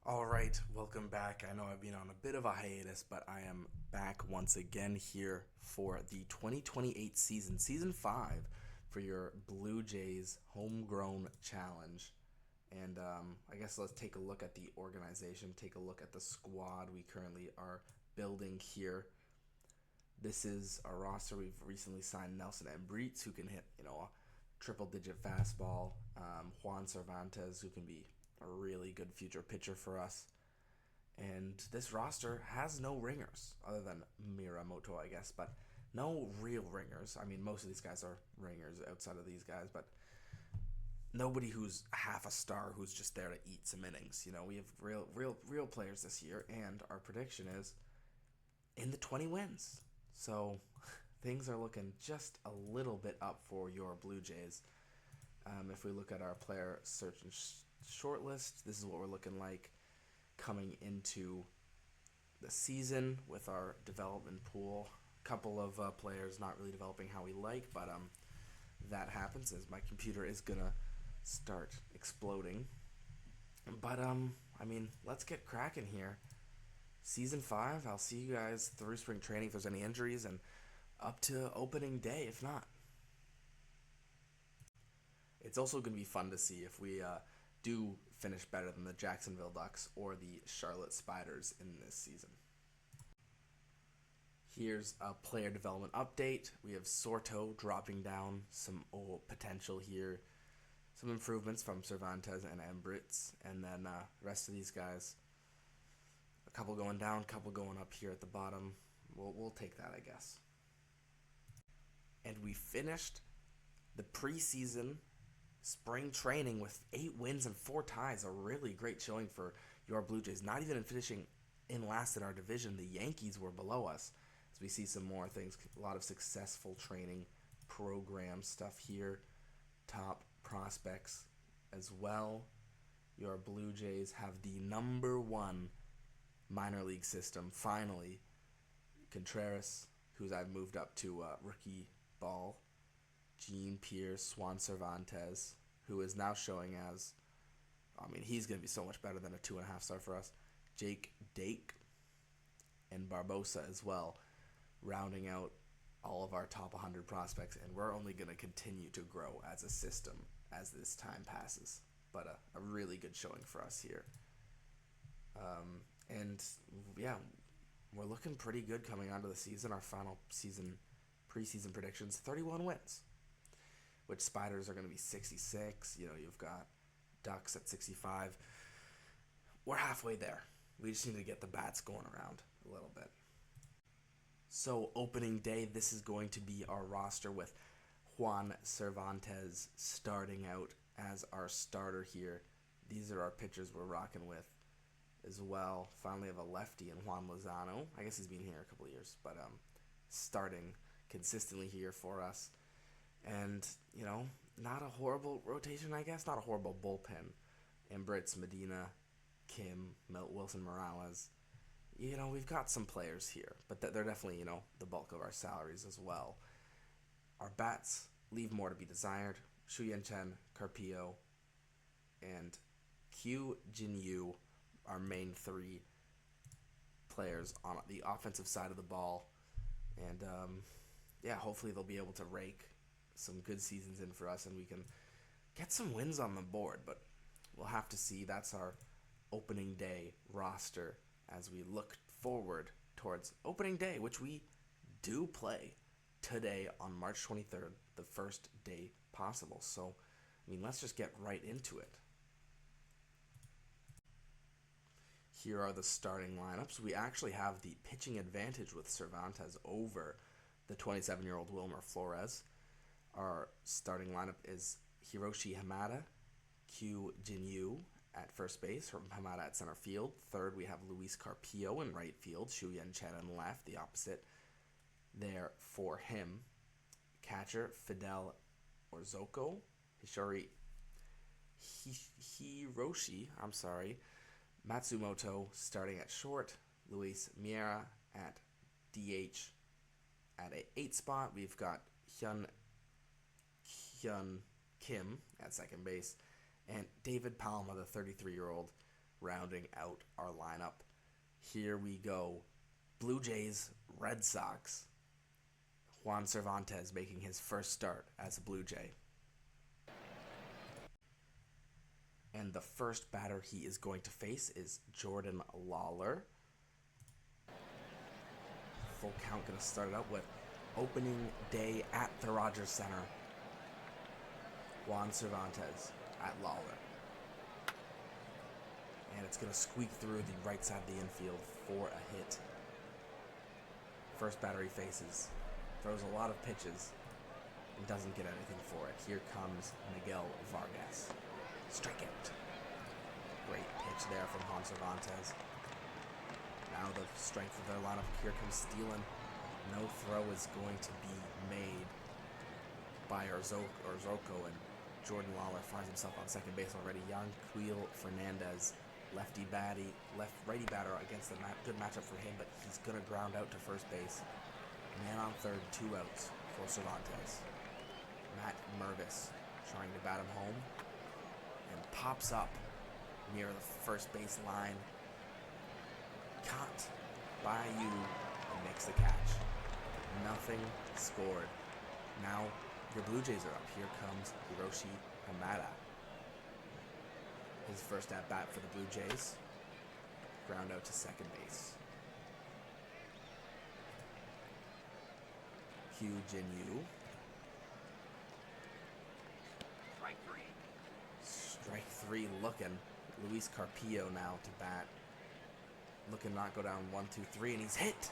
All right, welcome back. I know I've been on a bit of a hiatus, but I am back once again here for the 2028 season, season 5, for your Blue Jays Homegrown Challenge. And I guess let's take a look at the organization, take a look at the squad we currently are building here. This is our roster. We've recently signed Nelson Ambriz, who can hit, a triple-digit fastball. Juan Cervantes, who can be a really good future pitcher for us. And this roster has no ringers, other than Miramoto, I guess, but no real ringers. I mean, most of these guys are ringers outside of these guys, but nobody who's half a star who's just there to eat some innings. We have real players this year, and our prediction is in the 20 wins. So things are looking just a little bit up for your Blue Jays. If we look at our player search and short list, this is what we're looking like coming into the season with our development pool. A couple of players not really developing how we like, but that happens as my computer is gonna start exploding. But let's get cracking here. Season 5, I'll see you guys through spring training if there's any injuries, and up to opening day if not. It's also going to be fun to see if we do finish better than the Jacksonville Ducks or the Charlotte Spiders in this season. Here's a player development update. We have Sorto dropping down, some potential here, some improvements from Cervantes and Ambritz, and then the rest of these guys, a couple going down, a couple going up here at the bottom. We'll take that, I guess. And we finished the preseason spring training with 8 wins and 4 ties. A really great showing for your Blue Jays. Not even in finishing in last in our division. The Yankees were below us. As we see some more things, a lot of successful training program stuff here. Top prospects as well. Your Blue Jays have the number 1 minor league system. Finally, Contreras, who's I've moved up to rookie ball. Gene Pierce, Juan Cervantes, who is now showing as, he's going to be so much better than a 2.5 star for us. Jake Dake and Barbosa as well, rounding out all of our top 100 prospects, and we're only going to continue to grow as a system as this time passes. But a really good showing for us here. And yeah, we're looking pretty good coming onto the season. Our final preseason predictions, 31 wins. Which Spiders are going to be 66. You've got Ducks at 65. We're halfway there. We just need to get the bats going around a little bit. So opening day, this is going to be our roster with Juan Cervantes starting out as our starter here. These are our pitchers we're rocking with as well. Finally have a lefty in Juan Lozano. I guess he's been here a couple of years, but starting consistently here for us. And, not a horrible rotation, I guess. Not a horrible bullpen. Ambritz, Medina, Kim, Wilson Morales. We've got some players here. But they're definitely, the bulk of our salaries as well. Our bats leave more to be desired. Shuyan Chen, Carpio, and Q Jinyu, our main 3 players on the offensive side of the ball. And, hopefully they'll be able to rake some good seasons in for us and we can get some wins on the board, but we'll have to see. That's our opening day roster as we look forward towards opening day, which we do play today on March 23rd, the first day possible. So, let's just get right into it. Here are the starting lineups. We actually have the pitching advantage with Cervantes over the 27-year-old Wilmer Flores. Our starting lineup is Hiroshi Hamada, Q Jinyu at first base, Hamada at center field. Third, we have Luis Carpio in right field, Shuyan Chen in left, the opposite there for him. Catcher, Fidel Orzoko, Hiroshi, Matsumoto starting at short, Luis Miera at DH. At a 8 spot, we've got Hyun Kim at second base, and David Palma, the 33-year-old rounding out our lineup. Here we go. Blue Jays, Red Sox. Juan Cervantes making his first start as a Blue Jay. And the first batter he is going to face is Jordan Lawler. Full count going to start it out with opening day at the Rogers Center. Juan Cervantes at Lawler. And it's going to squeak through the right side of the infield for a hit. First batter he faces. Throws a lot of pitches and doesn't get anything for it. Here comes Miguel Vargas. Strikeout. Great pitch there from Juan Cervantes. Now the strength of their lineup. Here comes Steelan. No throw is going to be made by Orzoko, and Jordan Lawler finds himself on second base already. Yanquiel Fernandez, righty batter against a good matchup for him, but he's going to ground out to first base. Man on third, 2 outs for Cervantes. Matt Mervis trying to bat him home and pops up near the first base line. Caught by you and makes the catch. Nothing scored. Now your Blue Jays are up. Here comes Hiroshi Hamada. His first at bat for the Blue Jays. Ground out to second base. Hugh Jin-Yu. Strike three looking. Luis Carpio now to bat. Looking not go down 1, 2, 3, and he's hit.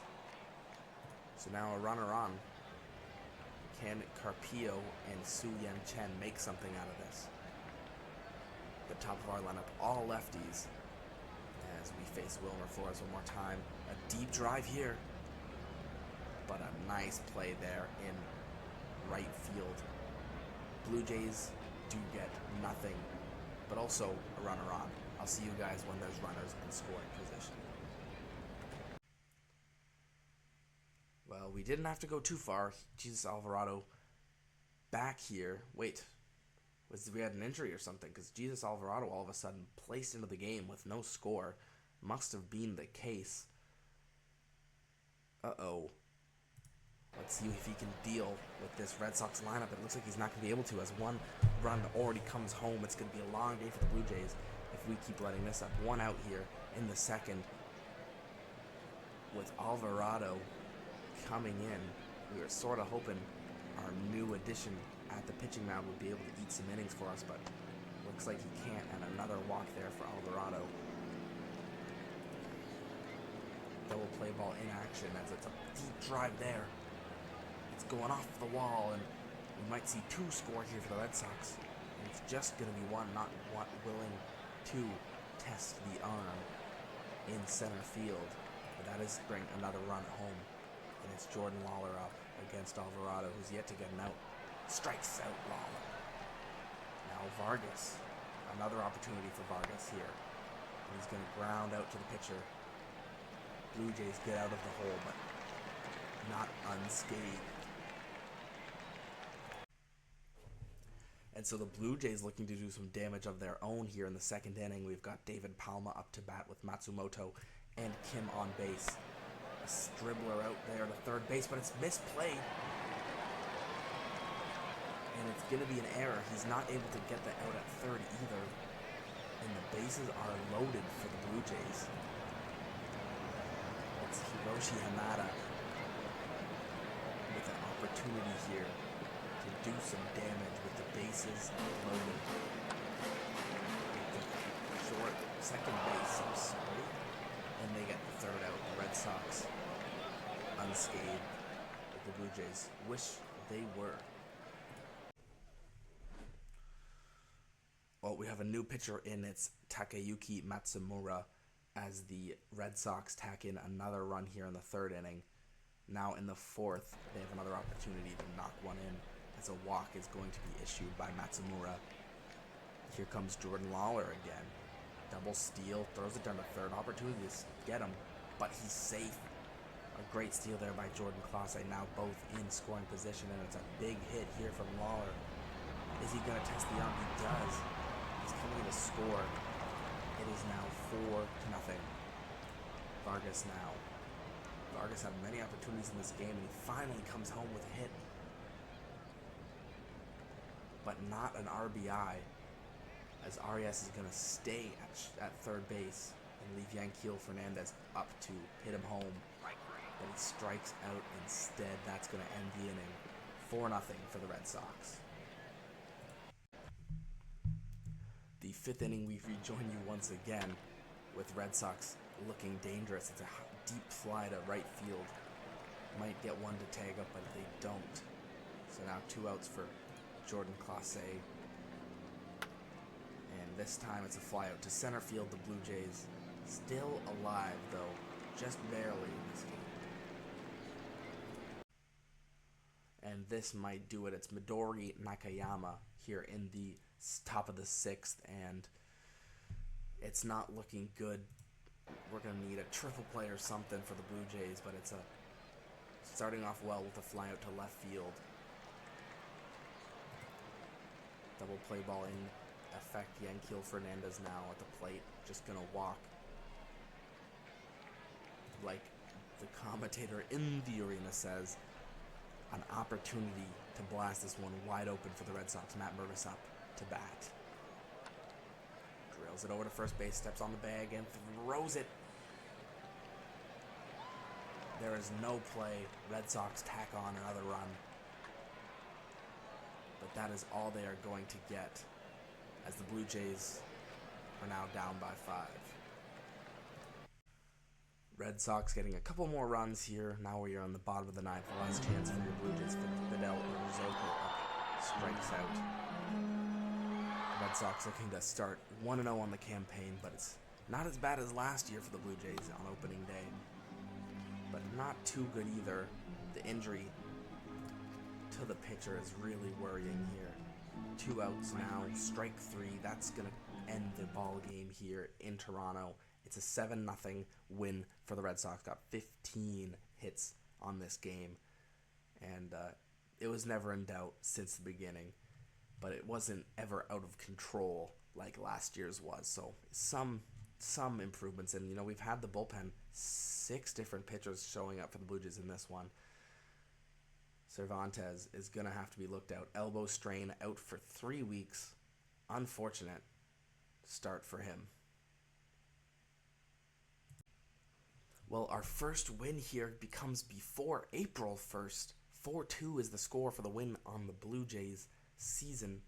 So now a runner on. Can Carpio and Su Yen Chen make something out of this? The top of our lineup, all lefties. As we face Wilmer Flores one more time. A deep drive here. But a nice play there in right field. Blue Jays do get nothing, but also a runner on. I'll see you guys when there's runners in scoring position. Well, we didn't have to go too far. Jesus Alvarado back here. Wait, we had an injury or something? Because Jesus Alvarado all of a sudden placed into the game with no score. Must have been the case. Uh-oh. Let's see if he can deal with this Red Sox lineup. It looks like he's not going to be able to, as one run already comes home. It's going to be a long day for the Blue Jays if we keep letting this up. 1 out here in the second. With Alvarado coming in, we were sort of hoping our new addition at the pitching mound would be able to eat some innings for us, but looks like he can't, and another walk there for Alvarado. Double play ball in action as it's a deep drive there. It's going off the wall, and we might see 2 score here for the Red Sox. And it's just going to be one, not willing to test the arm in center field. But that is bring another run at home. And it's Jordan Lawler up against Alvarado, who's yet to get an out. Strikes out Lawler. Now Vargas. Another opportunity for Vargas here. And he's going to ground out to the pitcher. Blue Jays get out of the hole, but not unscathed. And so the Blue Jays looking to do some damage of their own here in the second inning. We've got David Palma up to bat with Matsumoto and Kim on base. A dribbler out there to third base, but it's misplayed. And it's going to be an error. He's not able to get the out at third either. And the bases are loaded for the Blue Jays. It's Hiroshi Hamada with an opportunity here to do some damage with the bases loaded. The short second base, I'm sorry. And they get the third out. The Red Sox unscathed. But the Blue Jays wish they were. Well, we have a new pitcher in. It's Takayuki Matsumura as the Red Sox tack in another run here in the third inning. Now in the fourth, they have another opportunity to knock one in as a walk is going to be issued by Matsumura. Here comes Jordan Lawler again. Double steal, throws it down to third. Opportunity to get him, but he's safe. A great steal there by Jordan Clase, now both in scoring position, and it's a big hit here from Lawler. Is he going to test the arm? He does. He's coming to score. It is now 4-0. Vargas now. Vargas had many opportunities in this game, and he finally comes home with a hit. But not an RBI, as Arias is going to stay at third base and leave Yanquiel Fernandez up to hit him home. But he strikes out instead. That's going to end the inning. 4-0 for the Red Sox. The 5th inning, we rejoin you once again with Red Sox looking dangerous. It's a deep fly to right field. Might get one to tag up, but they don't. So now 2 outs for Jordan Clase. And this time it's a fly out to center field. The Blue Jays still alive, though, just barely in this game. And this might do it. It's Midori Nakayama here in the top of the 6th, and it's not looking good. We're going to need a triple play or something for the Blue Jays, but it's starting off well with a fly out to left field. Double play ball in effect. Yanquiel Fernandez now at the plate, just going to walk. Like the commentator in the arena says, an opportunity to blast this one wide open for the Red Sox. Matt Mervis up to bat. Drills it over to first base, steps on the bag, and throws it. There is no play. Red Sox tack on another run. But that is all they are going to get, as the Blue Jays are now down by 5. Red Sox getting a couple more runs here. Now we are on the bottom of the 9th. The last chance for your Blue Jays. Fidel Urzoko up, strikes out. Red Sox looking to start 1-0 on the campaign, but it's not as bad as last year for the Blue Jays on opening day. But not too good either. The injury to the pitcher is really worrying here. 2 outs now, strike 3. That's going to end the ball game here in Toronto. It's a 7-0 win for the Red Sox. Got 15 hits on this game. And it was never in doubt since the beginning. But it wasn't ever out of control like last year's was. So some improvements. And, we've had the bullpen. 6 different pitchers showing up for the Blue Jays in this one. Cervantes is going to have to be looked out. Elbow strain, out for 3 weeks. Unfortunate start for him. Well, our first win here becomes before April 1st. 4-2 is the score for the win on the Blue Jays season.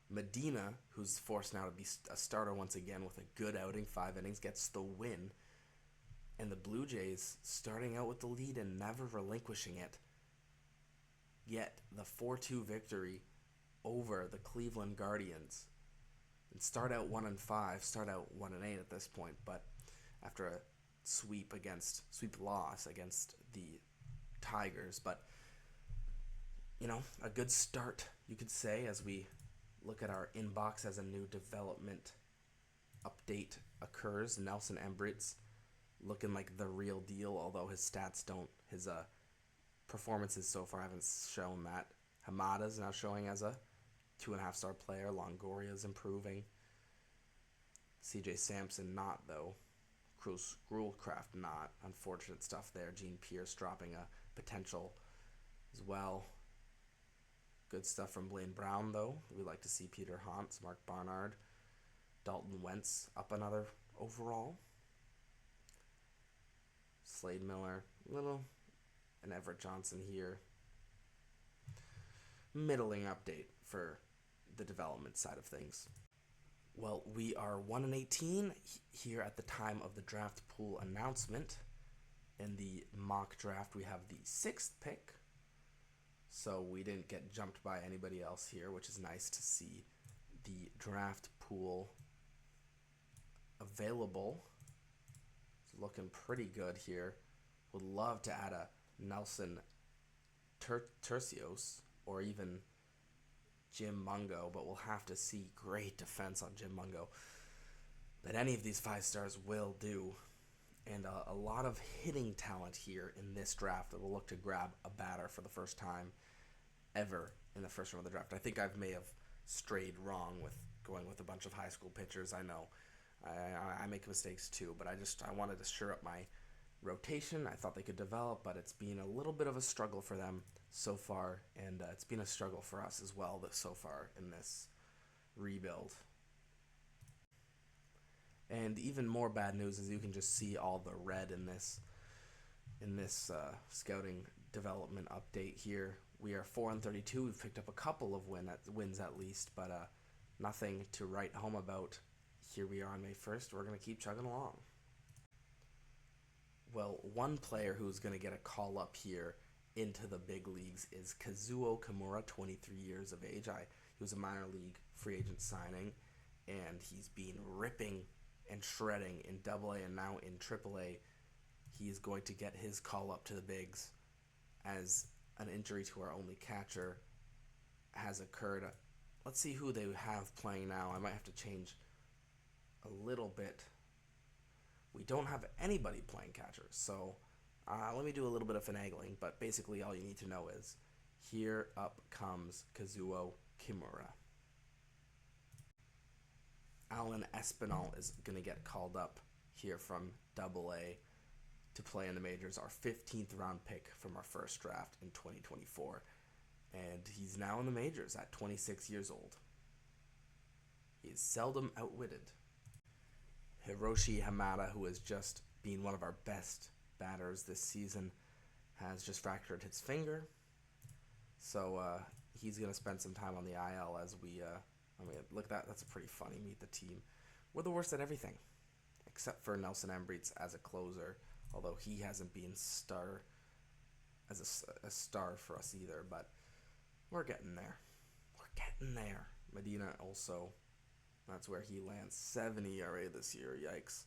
Medina, who's forced now to be a starter once again with a good outing, 5 innings, gets the win. And the Blue Jays starting out with the lead and never relinquishing it. Yet the 4-2 victory over the Cleveland Guardians. And start out 1-5, start out 1-8 at this point, but after a sweep loss against the Tigers, but a good start, you could say, as we look at our inbox as a new development update occurs. Nelson Embritz looking like the real deal, although his stats his performances so far haven't shown that. Hamada's now showing as a 2.5-star player. Longoria's improving. CJ Sampson not, though. Gruelcraft not. Unfortunate stuff there. Gene Pierce dropping a potential as well. Good stuff from Blaine Brown, though. We like to see Peter Hauntz, Mark Barnard, Dalton Wentz up another overall. Slade Miller, and Everett Johnson here. Middling update for the development side of things. Well, we are 1-18 here at the time of the draft pool announcement. In the mock draft, we have the 6th pick. So we didn't get jumped by anybody else here, which is nice to see. The draft pool available. It's looking pretty good here. Would love to add a Nelson Tercios or even Jim Mungo, but we'll have to see. Great defense on Jim Mungo. But any of these 5 stars will do. And a lot of hitting talent here in this draft that will look to grab a batter for the first time ever in the first round of the draft. I think I may have strayed wrong with going with a bunch of high school pitchers. I know I make mistakes too, but I wanted to shore up my rotation. I thought they could develop, but it's been a little bit of a struggle for them so far, and it's been a struggle for us as well so far in this rebuild. And even more bad news is you can just see all the red in this scouting development update here. We are 4-32. We've picked up a couple of wins at least, but nothing to write home about. Here we are on May 1st. We're going to keep chugging along. Well, one player who's going to get a call up here into the big leagues is Kazuo Kimura, 23 years of age. He was a minor league free agent signing, and he's been ripping and shredding in AA and now in AAA. He's going to get his call up to the bigs as an injury to our only catcher has occurred. Let's see who they have playing now. I might have to change a little bit. We don't have anybody playing catcher, so let me do a little bit of finagling, but basically all you need to know is here up comes Kazuo Kimura. Alan Espinal is going to get called up here from AA to play in the majors, our 15th round pick from our first draft in 2024. And he's now in the majors at 26 years old. He is seldom outwitted. Hiroshi Hamada, who has just been one of our best batters this season, has just fractured his finger. So he's going to spend some time on the IL as look, that's a pretty funny meet the team. We're the worst at everything, except for Nelson Ambriz as a closer, although he hasn't been a star for us either, but we're getting there. Medina also, that's where he lands, 7 ERA this year, yikes.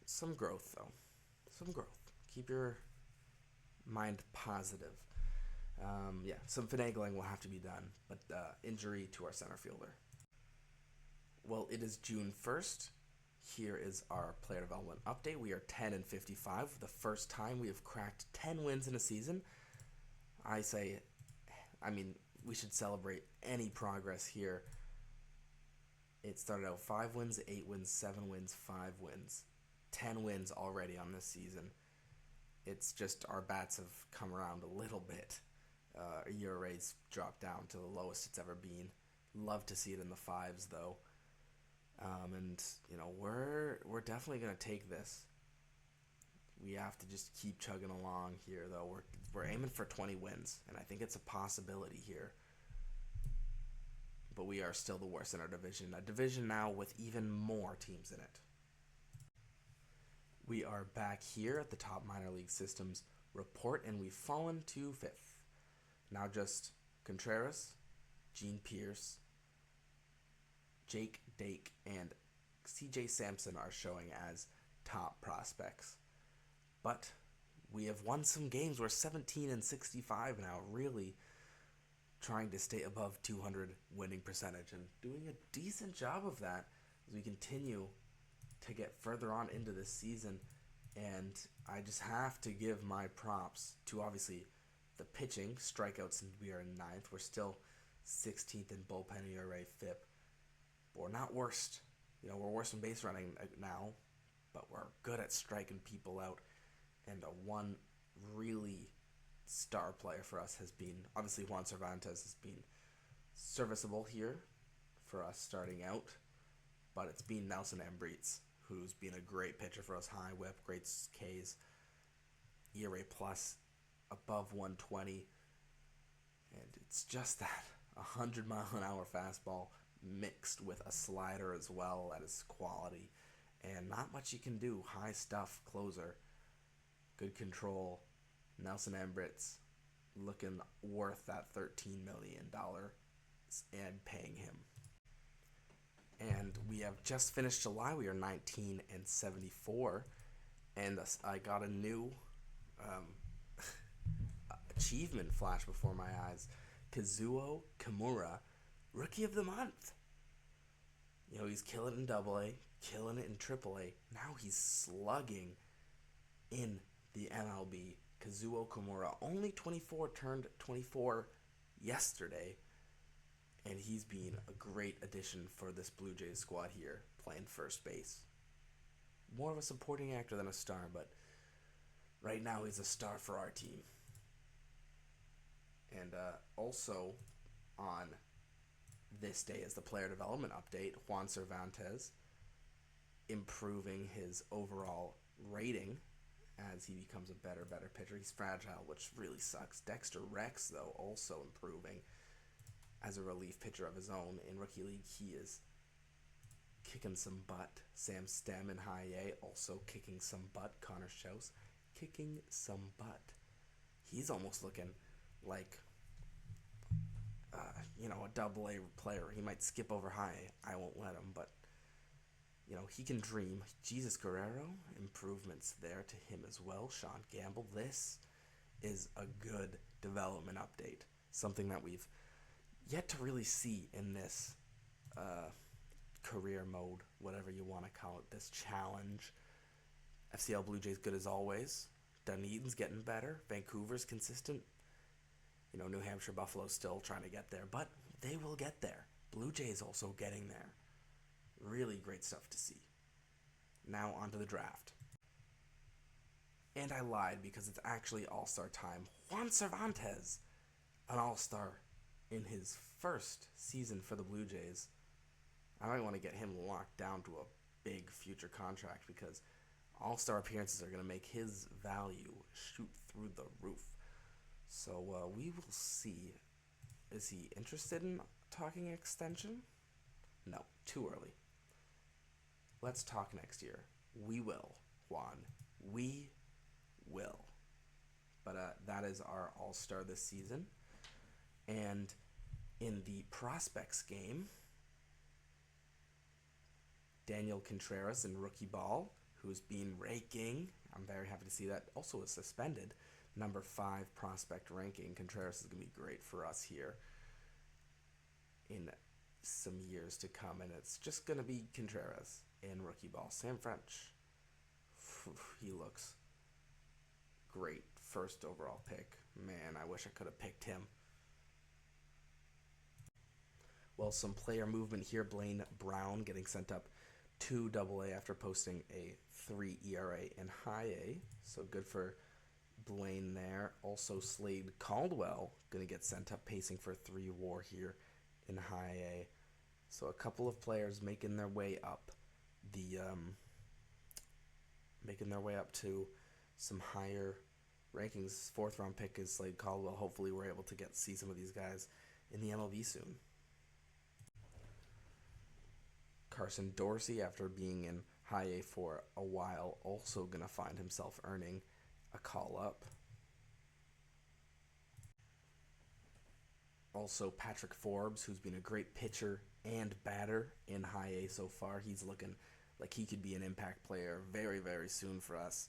Some growth, though. Some growth. Keep your mind positive. Some finagling will have to be done, but injury to our center fielder. Well, it is June 1st. Here is our player development update. We are 10-55, the first time we have cracked 10 wins in a season. We should celebrate any progress here. It started out 5 wins, 8 wins, 7 wins, 5 wins. 10 wins already on this season. It's just our bats have come around a little bit. ERA's dropped down to the lowest it's ever been. Love to see it in the 5s though. We're definitely gonna take this. We have to just keep chugging along here though. We're aiming for 20 wins, and I think it's a possibility here. But we are still the worst in our division. A division now with even more teams in it. We are back here at the top minor league systems report, and we've fallen to 5th. Now just Contreras, Gene Pierce, Jake Dake, and CJ Sampson are showing as top prospects. But we have won some games. We're 17-65 now, really trying to stay above 200 winning percentage and doing a decent job of that as we continue to get further on into this season. And I just have to give my props to obviously the pitching. Strikeouts, and we are in 9th. We're still 16th in bullpen ERA, FIP. But we're not worst. We're worse in base running now, but we're good at striking people out. And one really star player for us has been, obviously Juan Cervantes has been serviceable here for us starting out, but it's been Nelson Ambriz, who's been a great pitcher for us. High whip, great Ks, ERA plus above 120, and it's just that 100-mile-an-hour fastball mixed with a slider as well that is quality, and not much you can do. High stuff closer, good control. Nelson Ambriz looking worth that $13 million and paying him. And we have just finished July. We are 19-74, and I got a new achievement flash before my eyes. Kazuo Kimura, Rookie of the Month. He's killing it in AA, killing it in AAA. Now he's slugging in the MLB. Kazuo Kimura, only 24, turned 24 yesterday, and he's been a great addition for this Blue Jays squad here. playing first base. More of a supporting actor than a star, but right now he's a star for our team. And also on this day is the player development update. Juan Cervantes improving his overall rating as he becomes a better pitcher. He's fragile, which really sucks. Dexter Rex, though, also improving as a relief pitcher of his own. In Rookie League, he is kicking some butt. Sam Stem in High A also kicking some butt. Connor Schaus kicking some butt. He's almost looking like a double A player. He might skip over High A. I won't let him, but he can dream. Jesus Guerrero, improvements there to him as well. Sean Gamble. This is a good development update. Something that we've yet to really see in this career mode, whatever you want to call it, this challenge. FCL Blue Jays good as always. Dunedin's getting better. Vancouver's consistent. New Hampshire Buffalo's still trying to get there, but they will get there. Blue Jays also getting there. Really great stuff to see. Now on to the draft. And I lied because it's actually All-Star time. Juan Cervantes, an All-Star in his first season for the Blue Jays. I might want to get him locked down to a big future contract because All-Star appearances are going to make his value shoot through the roof. So we will see. Is he interested in talking extension? No, too early. Let's talk next year. We will, Juan. We will. But that is our All-Star this season. And in the prospects game, Daniel Contreras in rookie ball, who's been raking. I'm very happy to see that. Also is suspended. Number 5 prospect ranking. Contreras is going to be great for us here in some years to come. And it's just going to be Contreras in rookie ball. Sam French, he looks great. First overall pick. Man, I wish I could have picked him. Well, some player movement here. Blaine Brown getting sent up to AA after posting a 3 ERA in High A. So good for Blaine there. Also Slade Caldwell going to get sent up pacing for 3 WAR here in High A. So a couple of players making their way up to some higher rankings. 4th round pick is Slade Caldwell. Hopefully we're able to see some of these guys in the MLB soon. Carson Dorsey, after being in High A for a while, also going to find himself earning a call up. Also Patrick Forbes, who's been a great pitcher and batter in High A so far. He's looking like he could be an impact player very, very soon for us.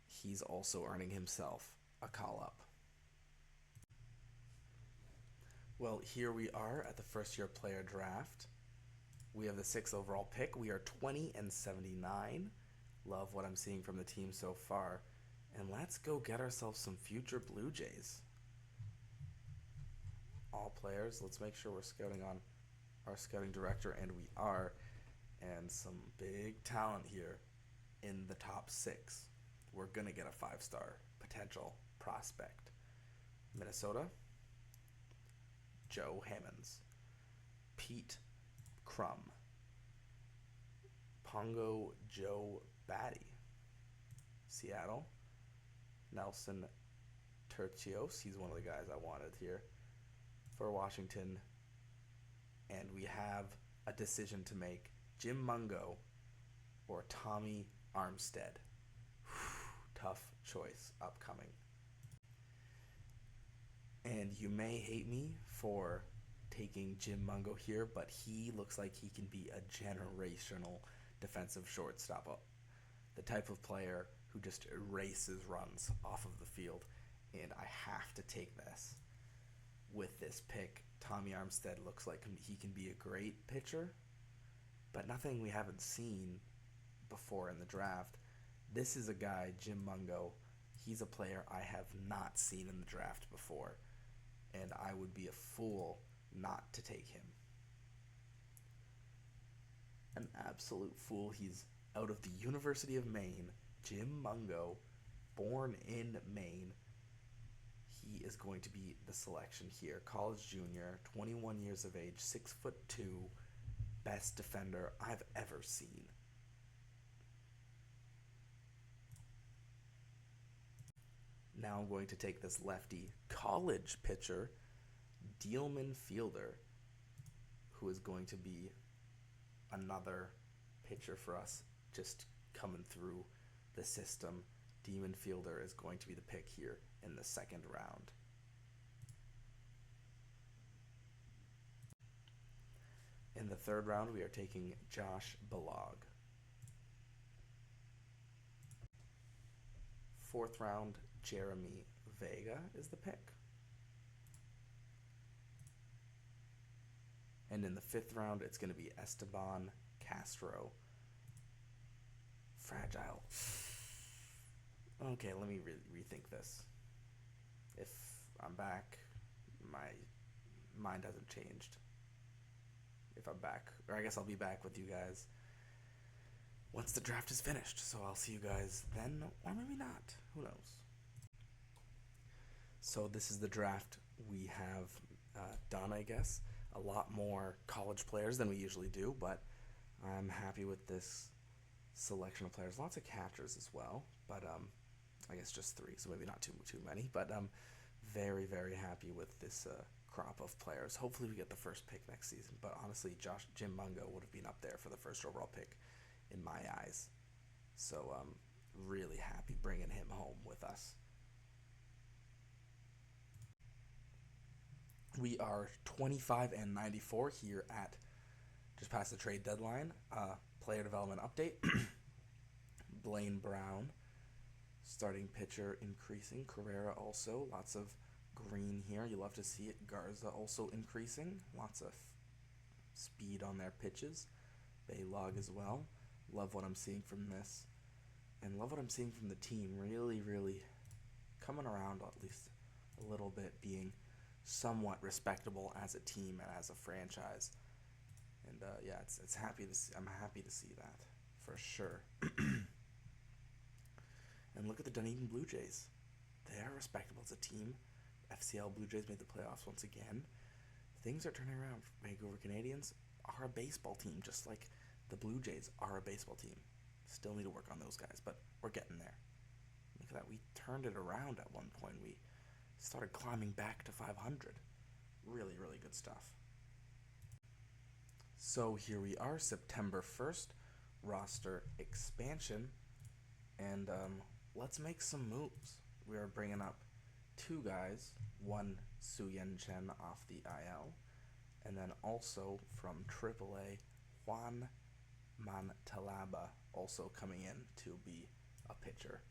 He's also earning himself a call up. Well, here we are at the first year player draft. We have the 6th overall pick. We are 20-79. Love what I'm seeing from the team so far. And let's go get ourselves some future Blue Jays. All players. Let's make sure we're scouting on our scouting director, and we are. And some big talent here in the top 6. We're going to get a 5-star potential prospect. Minnesota, Joe Hammonds. Pete Crum. Pongo Joe Batty. Seattle, Nelson Tertios. He's one of the guys I wanted here for Washington. And we have a decision to make. Jim Mungo or Tommy Armstead. Tough choice upcoming. And you may hate me for taking Jim Mungo here, but he looks like he can be a generational defensive shortstop. The type of player who just erases runs off of the field. And I have to take this. With this pick, Tommy Armstead looks like he can be a great pitcher, but nothing we haven't seen before in the draft. This is a guy, Jim Mungo. He's a player I have not seen in the draft before, and I would be a fool not to take him. An absolute fool. He's out of the University of Maine. Jim Mungo, born in Maine. He is going to be the selection here. College junior, 21 years of age, 6'2", best defender I've ever seen. Now I'm going to take this lefty college pitcher, Dealman Fielder, who is going to be another pitcher for us just coming through the system. Demon Fielder is going to be the pick here in the second round. In the third round, we are taking Josh Balog. Fourth round, Jeremy Vega is the pick. And in the fifth round, it's going to be Esteban Castro. Fragile. Okay, let me rethink this. If I'm back, my mind hasn't changed. If I'm back, or I guess I'll be back with you guys once the draft is finished. So I'll see you guys then, or maybe not. Who knows? So this is the draft we have done, I guess. A lot more college players than we usually do, but I'm happy with this selection of players. Lots of catchers as well, but I guess just 3, so maybe not too many. But I'm very, very happy with this crop of players. Hopefully we get the first pick next season, but honestly, Jim Mungo would have been up there for the first overall pick in my eyes. So really happy bringing him home with us. We are 25-94 here at just past the trade deadline. Player development update. Blaine Brown, starting pitcher, increasing. Carrera also, lots of green here. You love to see it. Garza also increasing. Lots of speed on their pitches. Baylog as well. Love what I'm seeing from this. And love what I'm seeing from the team. Really, really coming around at least a little bit, being somewhat respectable as a team and as a franchise. And yeah, it's happy to see. I'm happy to see that for sure. And look at the Dunedin Blue Jays. They are respectable as a team. FCL Blue Jays made the playoffs once again. Things are turning around. Vancouver Canadians are a baseball team, just like the Blue Jays are a baseball team. Still need to work on those guys, but we're getting there. Look at that. We turned it around at one point. We started climbing back to 500. Really, really good stuff. So here we are, September 1st, roster expansion, and let's make some moves. We are bringing up 2 guys, one Suyen Chen off the IL, and then also from AAA, Juan Mantalaba also coming in to be a pitcher.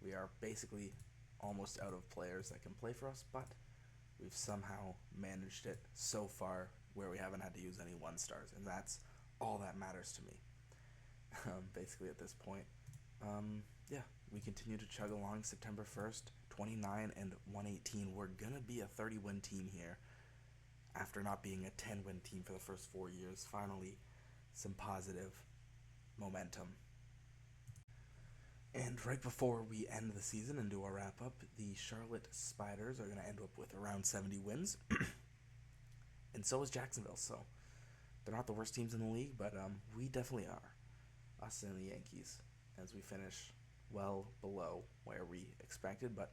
We are basically almost out of players that can play for us, but we've somehow managed it so far where we haven't had to use any 1-stars, and that's all that matters to me. Basically at this point, yeah, we continue to chug along. September 1st, 29-118. We're gonna be a 30-win team here after not being a 10-win team for the first 4 years. Finally, some positive momentum. And right before we end the season and do our wrap-up, the Charlotte Spiders are going to end up with around 70 wins. And so is Jacksonville. So they're not the worst teams in the league, but we definitely are. Us and the Yankees, as we finish well below where we expected. But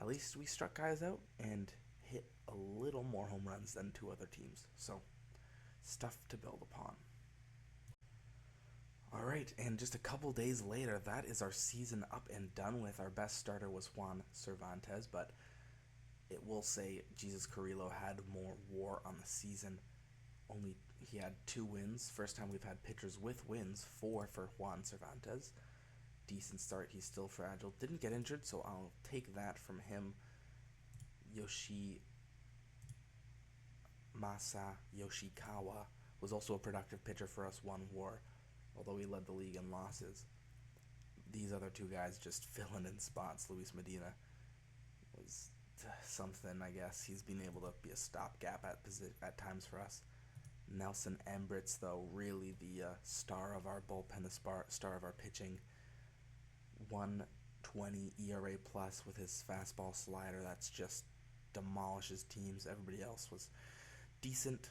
at least we struck guys out and hit a little more home runs than 2 other teams. So stuff to build upon. All right, and just a couple days later, that is our season up and done with. Our best starter was Juan Cervantes, but it will say Jesus Carrillo had more WAR on the season. Only he had 2 wins. First time we've had pitchers with wins, 4 for Juan Cervantes. Decent start. He's still fragile. Didn't get injured, so I'll take that from him. Masa Yoshikawa was also a productive pitcher for us, 1 WAR. Although he led the league in losses. These other 2 guys just filling in spots. Luis Medina was something, I guess. He's been able to be a stopgap at times for us. Nelson Embritz, though, really the star of our bullpen, the star of our pitching. 120 ERA plus with his fastball slider. That's just demolishes teams. Everybody else was decent.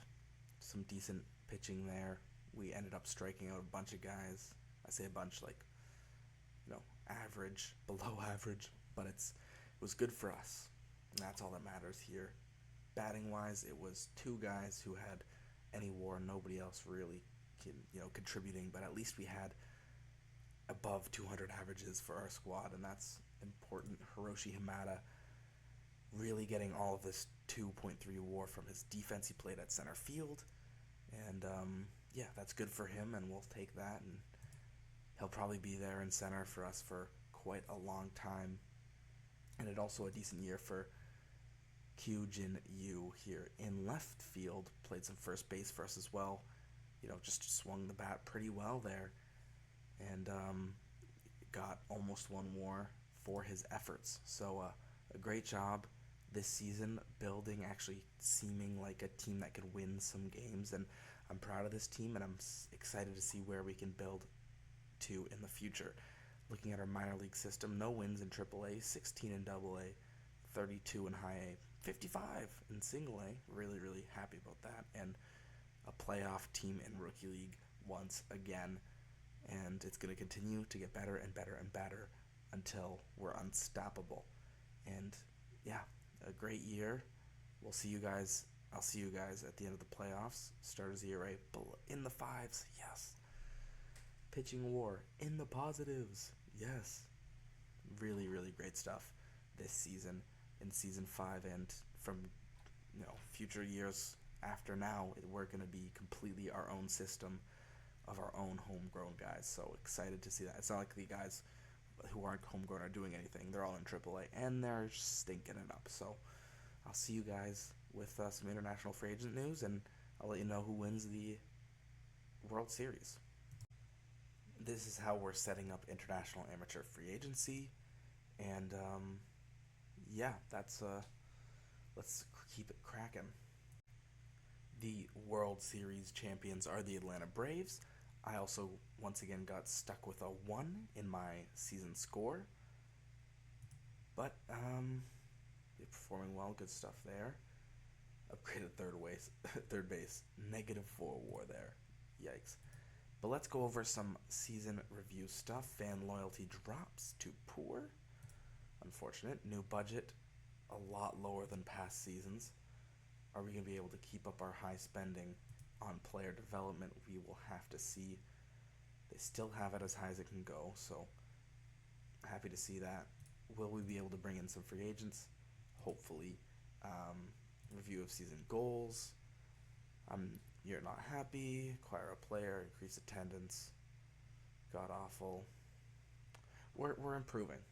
Some decent pitching there. We ended up striking out a bunch of guys. I say a bunch, like, average, below average, but it was good for us. And that's all that matters here. Batting wise, it was two guys who had any WAR, nobody else really contributing, but at least we had above 200 averages for our squad, and that's important. Hiroshi Hamada really getting all of this 2.3 WAR from his defense. He played at center field, and that's good for him, and we'll take that, and he'll probably be there in center for us for quite a long time. And it also a decent year for Kyujin Yu here in left field. Played some first base for us as well. Just swung the bat pretty well there. And got almost one WAR for his efforts. So a great job this season building, actually seeming like a team that could win some games. And I'm proud of this team, and I'm excited to see where we can build to in the future. Looking at our minor league system, no wins in AAA, 16 in AA, 32 in High A, 55 in Single A. Really, really happy about that. And a playoff team in Rookie League once again. And it's going to continue to get better and better and better until we're unstoppable. And a great year. We'll see you guys. I'll see you guys at the end of the playoffs. Starters ERA in the fives. Yes. Pitching WAR in the positives. Yes. Really, really great stuff this season, in season 5, and from future years after now, we're going to be completely our own system of our own homegrown guys. So excited to see that. It's not like the guys who aren't homegrown are doing anything. They're all in AAA, and they're stinking it up. So I'll see you guys with some international free agent news, and I'll let you know who wins the World Series. This is how we're setting up international amateur free agency, and let's keep it cracking. The World Series champions are the Atlanta Braves. I also once again got stuck with a 1 in my season score, but they're performing well. Good stuff there. Upgraded third base, -4 WAR there. Yikes. But let's go over some season review stuff. Fan loyalty drops to poor. Unfortunate. New budget, a lot lower than past seasons. Are we going to be able to keep up our high spending on player development? We will have to see. They still have it as high as it can go, so happy to see that. Will we be able to bring in some free agents? Hopefully. Review of season goals. You're not happy. Acquire a player. Increase attendance. God awful. We're improving.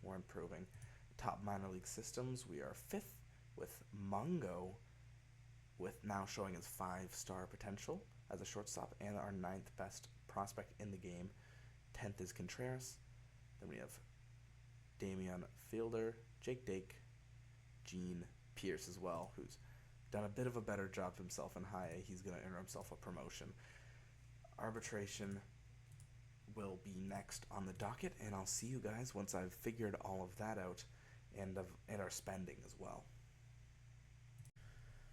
We're improving. Top minor league systems. We are 5th with Mungo, with now showing his 5-star potential as a shortstop, and our 9th best prospect in the game. 10th is Contreras. Then we have Damian Fielder, Jake Dake, Gene Pierce as well, who's done a bit of a better job himself in High A. He's going to earn himself a promotion. Arbitration will be next on the docket, and I'll see you guys once I've figured all of that out, and our spending as well.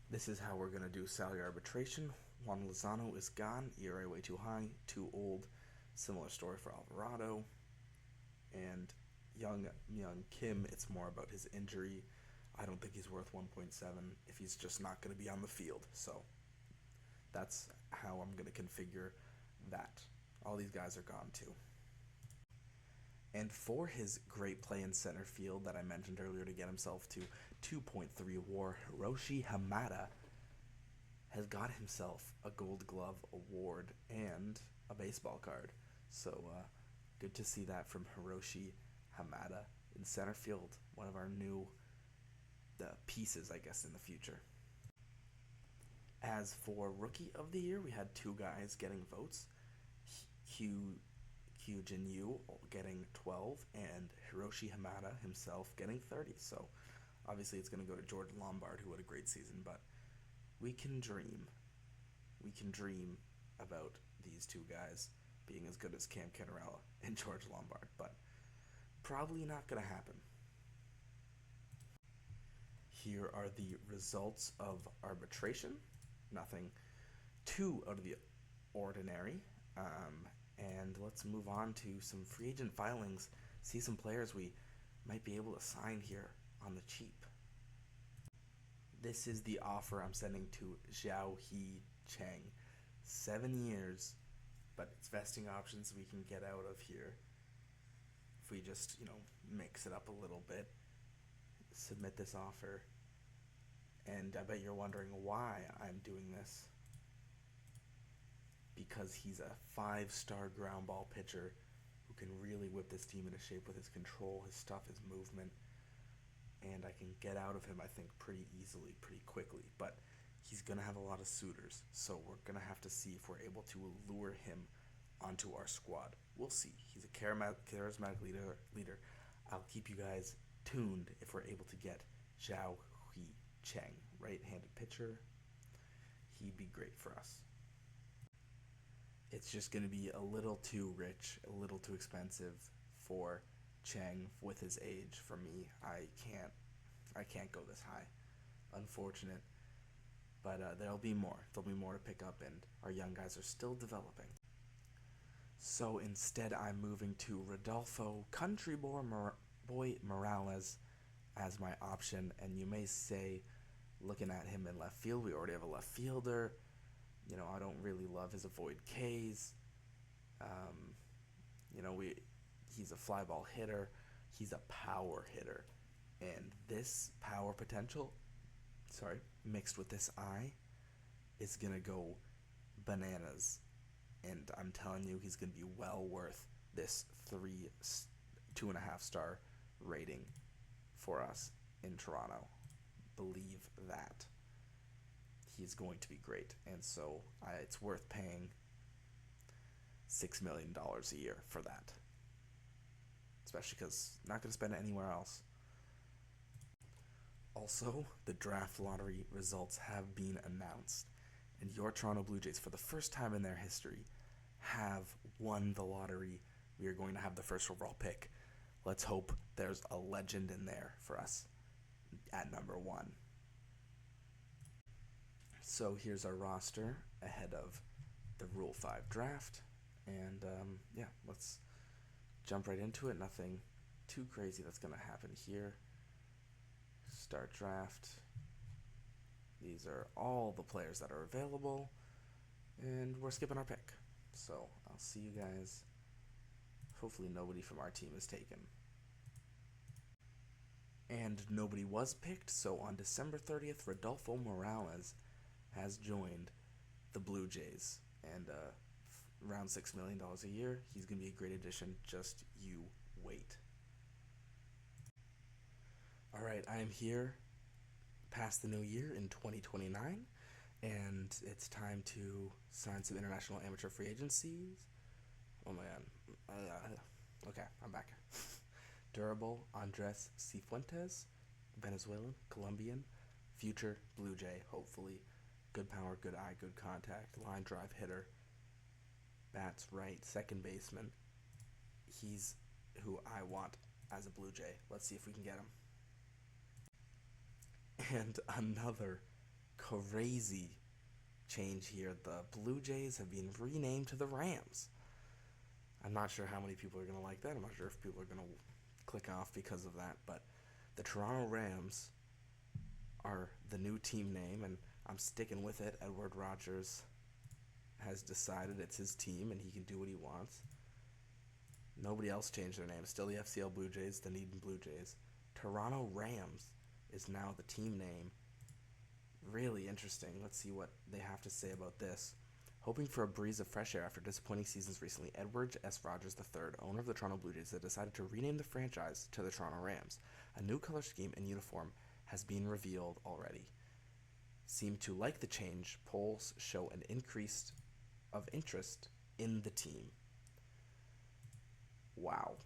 This is how we're going to do salary arbitration. Juan Lozano is gone. ERA way too high, too old. Similar story for Alvarado. And young Kim, it's more about his injury. I don't think he's worth 1.7 if he's just not going to be on the field. So that's how I'm going to configure that. All these guys are gone too. And for his great play in center field that I mentioned earlier to get himself to 2.3 WAR, Hiroshi Hamada has got himself a Gold Glove award and a baseball card. So good to see that from Hiroshi Hamada in center field, one of our new pieces, I guess, in the future. As for Rookie of the Year, we had 2 guys getting votes. Kyujin Yu getting 12, and Hiroshi Hamada himself getting 30. So obviously it's going to go to Jordan Lombard, who had a great season, but we can dream. we can dream about these two guys being as good as Cam Canarella and George Lombard, but probably not going to happen. Here are the results of arbitration. Nothing too out of the ordinary. And let's move on to some free agent filings, see some players we might be able to sign here on the cheap. This is the offer I'm sending to Zhao He Cheng. 7 years, but it's vesting options we can get out of here. If we just, mix it up a little bit, submit this offer. And I bet you're wondering why I'm doing this. Because he's a 5-star ground ball pitcher who can really whip this team into shape with his control, his stuff, his movement. And I can get out of him, I think, pretty easily, pretty quickly. But he's going to have a lot of suitors, so we're going to have to see if we're able to lure him onto our squad. We'll see. He's a charismatic leader. I'll keep you guys tuned if we're able to get Zhao He Cheng, right-handed pitcher. He'd be great for us. It's just going to be a little too rich, a little too expensive for Cheng with his age. For me, I can't go this high. Unfortunate. But there'll be more. There'll be more to pick up, and our young guys are still developing. So instead, I'm moving to Rodolfo Country Boy Morales as my option. And you may say, looking at him in left field, we already have a left fielder. I don't really love his avoid Ks. He's a fly ball hitter. He's a power hitter. And this power potential, mixed with this eye, is going to go bananas. And I'm telling you, he's going to be well worth this 2.5-star rating for us in Toronto. Believe that. He's going to be great. And so it's worth paying $6 million a year for that. Especially because I'm not going to spend it anywhere else. Also, the draft lottery results have been announced. And your Toronto Blue Jays, for the first time in their history, have won the lottery. We are going to have the first overall pick. Let's hope there's a legend in there for us at number 1. So here's our roster ahead of the Rule 5 draft. And let's jump right into it. Nothing too crazy that's going to happen here. Start draft. These are all the players that are available. And we're skipping our pick. So I'll see you guys. Hopefully nobody from our team is taken. And nobody was picked, so on December 30th, Rodolfo Morales has joined the Blue Jays. And around $6 million a year, he's going to be a great addition. Just you wait. All right, I am here past the new year in 2029, and it's time to sign some international amateur free agencies. Oh my god. Okay, I'm back. Durable Andres Cifuentes, Venezuelan, Colombian, future Blue Jay, hopefully. Good power, good eye, good contact, line drive hitter. Bats right, second baseman. He's who I want as a Blue Jay. Let's see if we can get him. And another crazy change here. The Blue Jays have been renamed to the Rams. I'm not sure how many people are going to like that. I'm not sure if people are going to click off because of that. But the Toronto Rams are the new team name, and I'm sticking with it. Edward Rogers has decided it's his team, and he can do what he wants. Nobody else changed their name. Still the FCL Blue Jays, the Dunedin Blue Jays. Toronto Rams is now the team name. Really interesting. Let's see what they have to say about this. Hoping for a breeze of fresh air after disappointing seasons recently, Edward S. Rogers III, owner of the Toronto Blue Jays, has decided to rename the franchise to the Toronto Rams. A new color scheme and uniform has been revealed already. Seem to like the change. Polls show an increase of interest in the team. Wow.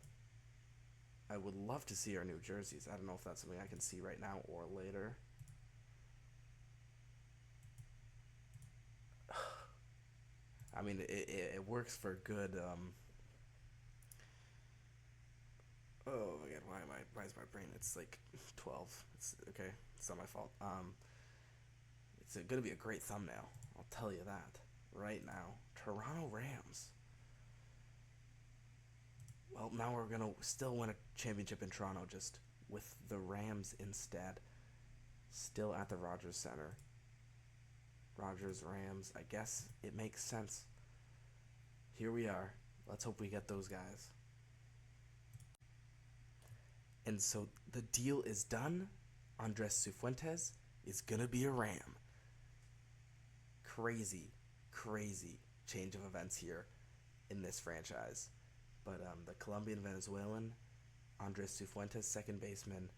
I would love to see our new jerseys. I don't know if that's something I can see right now or later. I mean, it works for good. Oh my god, why is my brain? It's like 12. It's okay. It's not my fault. It's gonna be a great thumbnail. I'll tell you that right now. Toronto Rams. Well, now we're gonna still win a championship in Toronto, just with the Rams instead. Still at the Rogers Center. Rogers Rams. I guess it makes sense. Here we are. Let's hope we get those guys. And so the deal is done. Andres Cifuentes is gonna be a Ram. Crazy, crazy change of events here in this franchise. But the Colombian Venezuelan, Andres Cifuentes, second baseman,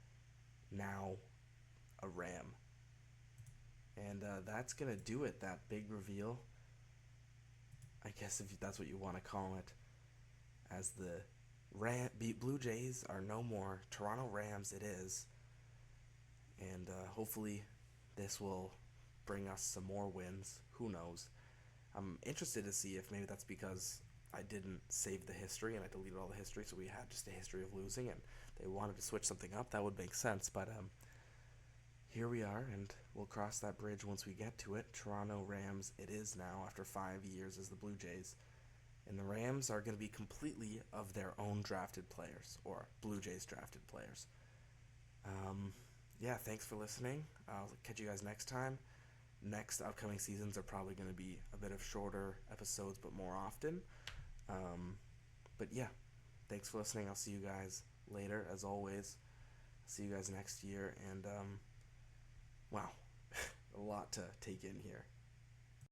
now a Ram. And that's going to do it, that big reveal. I guess if that's what you want to call it. As the Blue Jays are no more. Toronto Rams it is. And hopefully this will bring us some more wins. Who knows? I'm interested to see if maybe that's because I didn't save the history and I deleted all the history, so we had just a history of losing, and they wanted to switch something up. That would make sense, but here we are, and we'll cross that bridge once we get to it. Toronto Rams it is now after 5 years as the Blue Jays, and the Rams are going to be completely of their own drafted players, or Blue Jays drafted players. Yeah, thanks for listening. I'll catch you guys next time. Next upcoming seasons are probably going to be a bit of shorter episodes, but more often. But yeah, thanks for listening. I'll see you guys later, as always. See you guys next year, and wow, a lot to take in here.